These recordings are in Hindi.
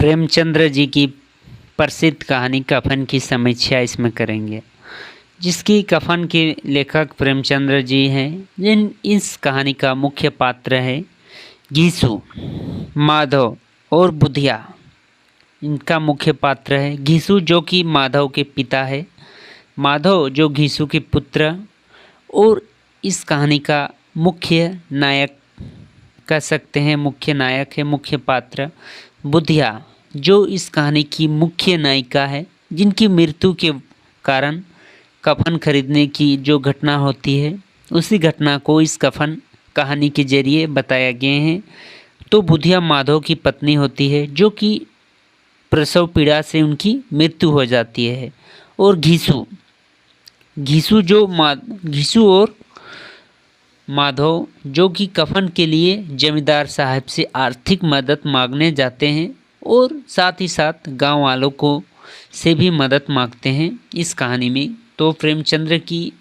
प्रेमचंद्र जी की प्रसिद्ध कहानी कफन की समीक्षा इसमें करेंगे, जिसकी कफन के लेखक प्रेमचंद्र जी हैं। जिन इस कहानी का मुख्य पात्र है घीसू, माधव और बुधिया। इनका मुख्य पात्र है घीसू, जो कि माधव के पिता है, माधव जो घीसू के पुत्र, और इस कहानी का मुख्य नायक कह सकते हैं, मुख्य नायक है, मुख्य पात्र बुधिया, जो इस कहानी की मुख्य नायिका है, जिनकी मृत्यु के कारण कफन खरीदने की जो घटना होती है, उसी घटना को इस कफन कहानी के जरिए बताया गया है। तो बुधिया माधव की पत्नी होती है, जो कि प्रसव पीड़ा से उनकी मृत्यु हो जाती है। और घीसू घीसू और माधव जो कि कफन के लिए जमींदार साहब से आर्थिक मदद मांगने जाते हैं, और साथ ही साथ गांव वालों को से भी मदद मांगते हैं इस कहानी में। तो प्रेमचंद्र की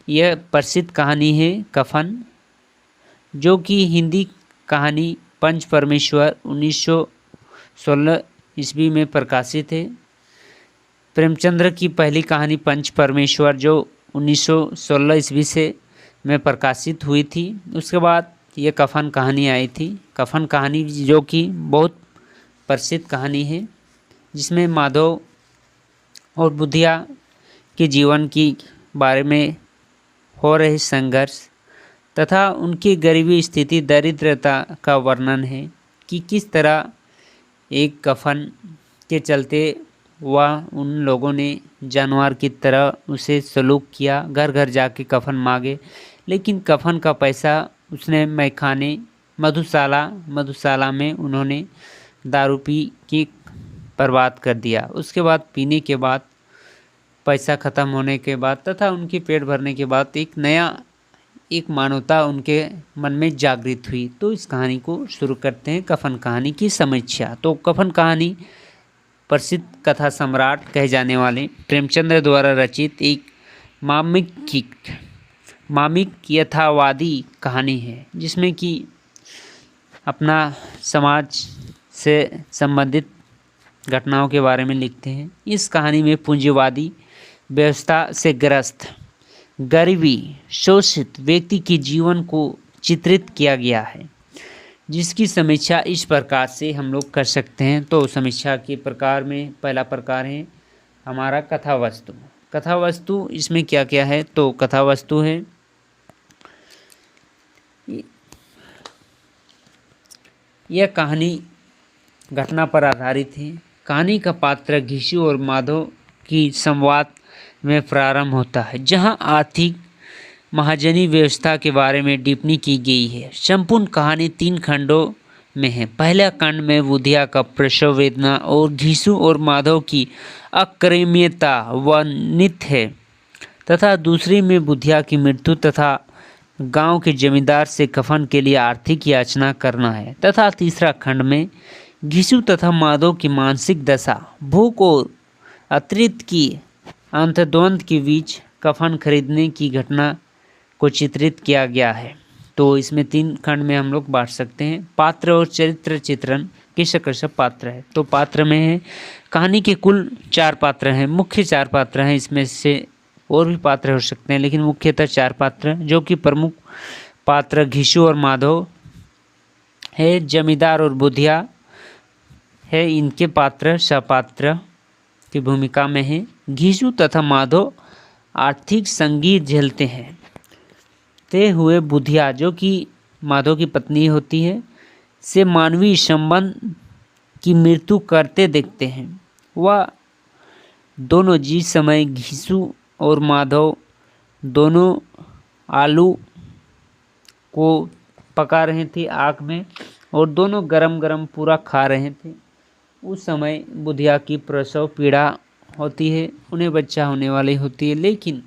यह प्रसिद्ध कहानी है कफन, जो कि हिंदी कहानी पंच परमेश्वर 1916 ईस्वी में प्रकाशित है। प्रेमचंद्र की पहली कहानी पंच परमेश्वर जो 1916 ईस्वी से में प्रकाशित हुई थी, उसके बाद ये कफन कहानी आई थी। कफन कहानी जो कि बहुत प्रसिद्ध कहानी है, जिसमें माधव और बुधिया के जीवन की बारे में हो रहे संघर्ष तथा उनकी गरीबी स्थिति, दरिद्रता का वर्णन है कि किस तरह एक कफन के चलते वह उन लोगों ने जानवर की तरह उसे सलूक किया, घर घर जाके कफन मांगे, लेकिन कफन का पैसा उसने मैखाने मधुशाला में उन्होंने दारू पी के बर्बाद कर दिया। उसके बाद पीने के बाद, पैसा ख़त्म होने के बाद तथा उनके पेट भरने के बाद एक मानवता उनके मन में जागृत हुई। तो इस कहानी को शुरू करते हैं कफन कहानी की समीक्षा। तो कफन कहानी प्रसिद्ध कथा सम्राट कहे जाने वाले प्रेमचंद्र द्वारा रचित एक मार्मिक यथावादी कहानी है, जिसमें कि अपना समाज से संबंधित घटनाओं के बारे में लिखते हैं। इस कहानी में पूंजीवादी व्यवस्था से ग्रस्त गरीबी शोषित व्यक्ति के जीवन को चित्रित किया गया है, जिसकी समीक्षा इस प्रकार से हम लोग कर सकते हैं। तो समीक्षा के प्रकार में पहला प्रकार है हमारा कथा वस्तु। कथा वस्तु इसमें क्या क्या है? तो कथा वस्तु है यह कहानी घटना पर आधारित है। कहानी का पात्र घीसू और माधव की संवाद में प्रारंभ होता है, जहां आर्थिक महाजनी व्यवस्था के बारे में टिप्पणी की गई है। संपूर्ण कहानी 3 खंडों में है। पहला खंड में बुधिया का प्रसव वेदना और घीसू और माधव की अक्रम्यता वर्णित है, तथा दूसरी में बुधिया की मृत्यु तथा गांव के जमींदार से कफन के लिए आर्थिक याचना करना है, तथा तीसरा खंड में घीसू तथा माधव की मानसिक दशा, भूख और अतृप्ति की अंतर्द्वंद के बीच कफन खरीदने की घटना को चित्रित किया गया है। तो इसमें 3 खंड में हम लोग बांट सकते हैं। पात्र और चरित्र चित्रण किस पात्र है? तो पात्र में है कहानी के कुल 4 पात्र हैं, मुख्य 4 पात्र हैं। इसमें से और भी पात्र हो सकते हैं, लेकिन मुख्यतः 4 पात्र, जो कि प्रमुख पात्र घीसू और माधव है, जमींदार और बुधिया है, इनके पात्र सपात्र की भूमिका में है। घीसू तथा माधव आर्थिक संगीत झेलते हैं ते हुए बुधिया, जो कि माधव की पत्नी होती है, से मानवीय संबंध की मृत्यु करते देखते हैं। वह दोनों जिस समय घीसू और माधव दोनों आलू को पका रहे थे आग में, और दोनों गरम गरम पूरा खा रहे थे, उस समय बुधिया की प्रसव पीड़ा होती है, उन्हें बच्चा होने वाली होती है। लेकिन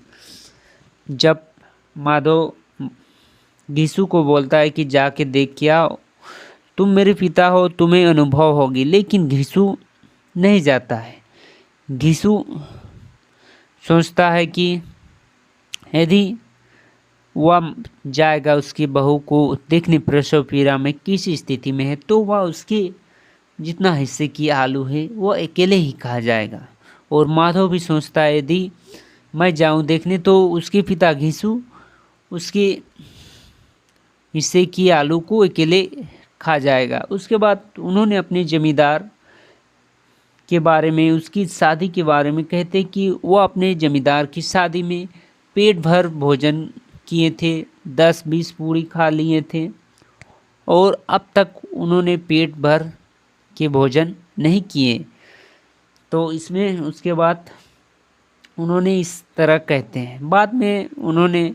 जब माधव घीसू को बोलता है कि जाके देख के आओ, तुम मेरे पिता हो, तुम्हें अनुभव होगी, लेकिन घीसू नहीं जाता है। घीसू सोचता है कि यदि वह जाएगा उसकी बहू को देखने प्रसव पीड़ा में किस स्थिति में है, तो वह उसके जितना हिस्से की आलू है वो अकेले ही खा जाएगा। और माधव भी सोचता है यदि मैं जाऊं देखने तो उसके पिता घीसू उसके हिस्से की आलू को अकेले खा जाएगा। उसके बाद उन्होंने अपने जमींदार के बारे में, उसकी शादी के बारे में कहते कि वो अपने जमींदार की शादी में पेट भर भोजन किए थे, 10-20 पूरी खा लिए थे और अब तक उन्होंने पेट भर के भोजन नहीं किए। तो इसमें उसके बाद उन्होंने इस तरह कहते हैं। बाद में उन्होंने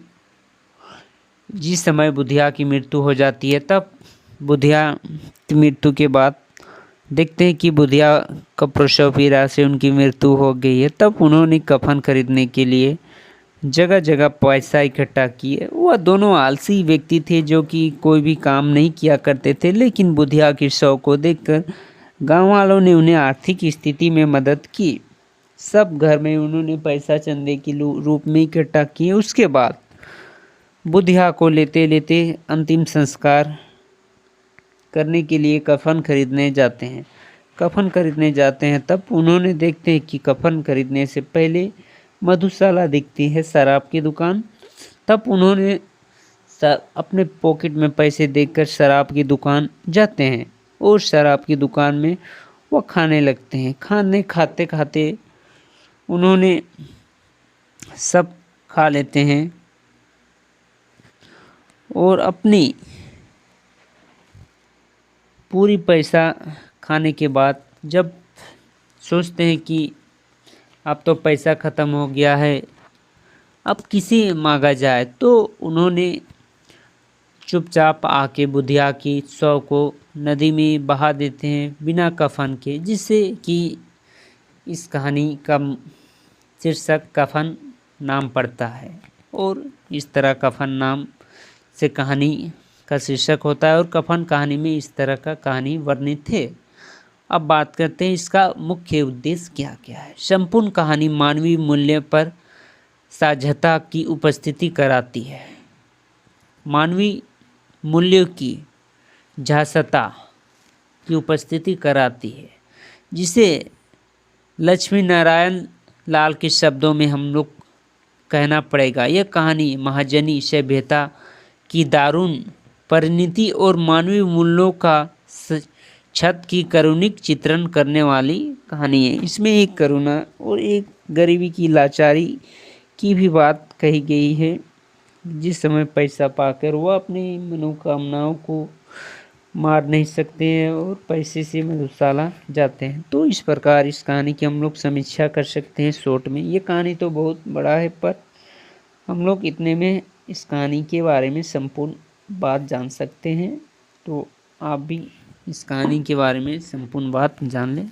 जिस समय बुधिया की मृत्यु हो जाती है, तब बुधिया की मृत्यु के बाद देखते हैं कि बुधिया का प्रसव पीड़ा से उनकी मृत्यु हो गई है। तब उन्होंने कफन खरीदने के लिए जगह जगह पैसा इकट्ठा किए। वह दोनों आलसी व्यक्ति थे जो कि कोई भी काम नहीं किया करते थे, लेकिन बुधिया की शव को देखकर गांव वालों ने उन्हें आर्थिक स्थिति में मदद की। सब घर में उन्होंने पैसा चंदे के रूप में इकट्ठा किए। उसके बाद बुधिया को लेते लेते अंतिम संस्कार करने के लिए कफन खरीदने जाते हैं। कफन खरीदने जाते हैं तब उन्होंने देखते हैं कि कफन खरीदने से पहले मधुशाला दिखती है, शराब की दुकान। तब उन्होंने अपने पॉकेट में पैसे देखकर शराब की दुकान जाते हैं और शराब की दुकान में वो खाने लगते हैं। खाते खाते उन्होंने सब खा लेते हैं और अपनी पूरी पैसा खाने के बाद जब सोचते हैं कि अब तो पैसा ख़त्म हो गया है, अब किसे मांगा जाए, तो उन्होंने चुपचाप आके बुधिया की शव को नदी में बहा देते हैं बिना कफन के, जिससे कि इस कहानी का शीर्षक कफन नाम पड़ता है। और इस तरह कफन नाम से कहानी का शीर्षक होता है और कफन कहानी में इस तरह का कहानी वर्णित है। अब बात करते हैं इसका मुख्य उद्देश्य क्या क्या है। संपूर्ण कहानी मानवीय मूल्य पर साझता की उपस्थिति कराती है। मानवीय मूल्यों की झांसता की उपस्थिति कराती है, जिसे लक्ष्मी नारायण लाल के शब्दों में हम लोग कहना पड़ेगा। यह कहानी महाजनी सभ्यता की दारुण परिणति और मानवीय मूल्यों का छत की करुणिक चित्रण करने वाली कहानी है। इसमें एक करुणा और एक गरीबी की लाचारी की भी बात कही गई है। जिस समय पैसा पाकर वह अपनी मनोकामनाओं को मार नहीं सकते हैं और पैसे से मधुशाला जाते हैं। तो इस प्रकार इस कहानी की हम लोग समीक्षा कर सकते हैं शॉर्ट में। ये कहानी तो बहुत बड़ा है, पर हम लोग इतने में इस कहानी के बारे में संपूर्ण बात जान सकते हैं। तो आप भी इस कहानी के बारे में संपूर्ण बात जान लें।